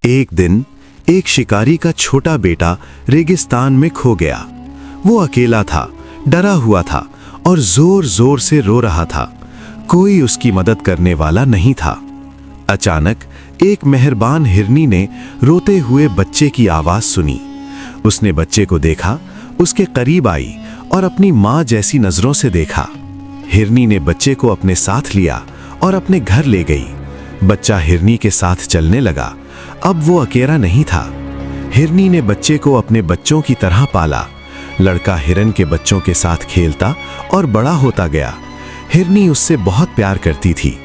एक दिन एक शिकारी का छोटा बेटा रेगिस्तान में खो गया। वो अकेला था, डरा हुआ था और जोर जोर से रो रहा था। कोई उसकी मदद करने वाला नहीं था। अचानक एक मेहरबान हिरनी ने रोते हुए बच्चे की आवाज सुनी। उसने बच्चे को देखा, उसके करीब आई और अपनी माँ जैसी नजरों से देखा। हिरनी ने बच्चे को अपने साथ लिया और अपने घर ले गई। बच्चा हिरनी के साथ चलने लगा। अब वो अकेला नहीं था। हिरनी ने बच्चे को अपने बच्चों की तरह पाला। लड़का हिरन के बच्चों के साथ खेलता और बड़ा होता गया। हिरनी उससे बहुत प्यार करती थी।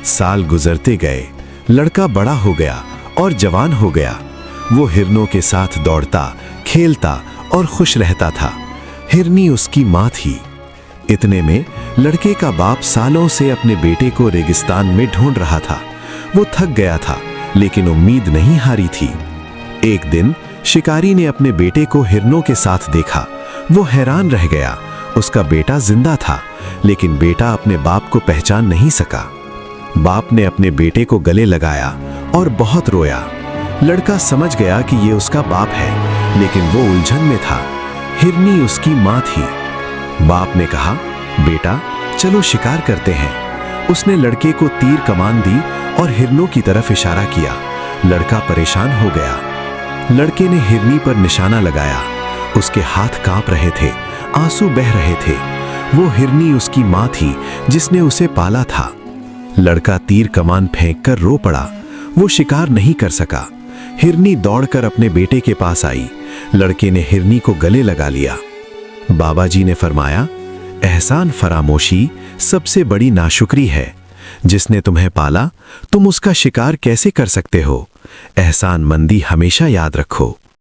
साल गुजरते गए, लड़का बड़ा हो गया और जवान हो गया। वो हिरनों के साथ दौड़ता, खेलता और खुश रहता था। हिरनी उसकी माँ थी। इतने में लड़के का बाप सालों से अपने बेटे को रेगिस्तान में ढूंढ रहा था। वो थक गया था, लेकिन उम्मीद नहीं हारी थी। एक दिन शिकारी ने अपने बेटे को हिरनों के साथ देखा। वो हैरान रह गया। उसका बेटा जिंदा था, लेकिन बेटा अपने बाप को पहचान नहीं सका। बाप ने अपने बेटे को गले लगाया और बहुत रोया। लड़का समझ गया कि ये उसका बाप है, लेकिन वो उलझन में था। हिरनी उसकी माँ थी। बाप ने कहा, बेटा चलो शिकार करते हैं। उसने लड़के को तीर कमान दी और हिरनों की तरफ इशारा किया। लड़का परेशान हो गया। लड़के ने हिरनी पर निशाना लगाया। उसके हाथ कांप रहे थे, आंसू बह रहे थे। वो हिरनी उसकी माँ थी जिसने उसे पाला था। लड़का तीर कमान फेंककर रो पड़ा। वो शिकार नहीं कर सका। हिरनी दौड़कर अपने बेटे के पास आई। लड़के ने हिरनी को गले लगा लिया। बाबा जी ने फरमाया, एहसान फरामोशी सबसे बड़ी नाशुक्री है। जिसने तुम्हें पाला, तुम उसका शिकार कैसे कर सकते हो? एहसान मंदी हमेशा याद रखो।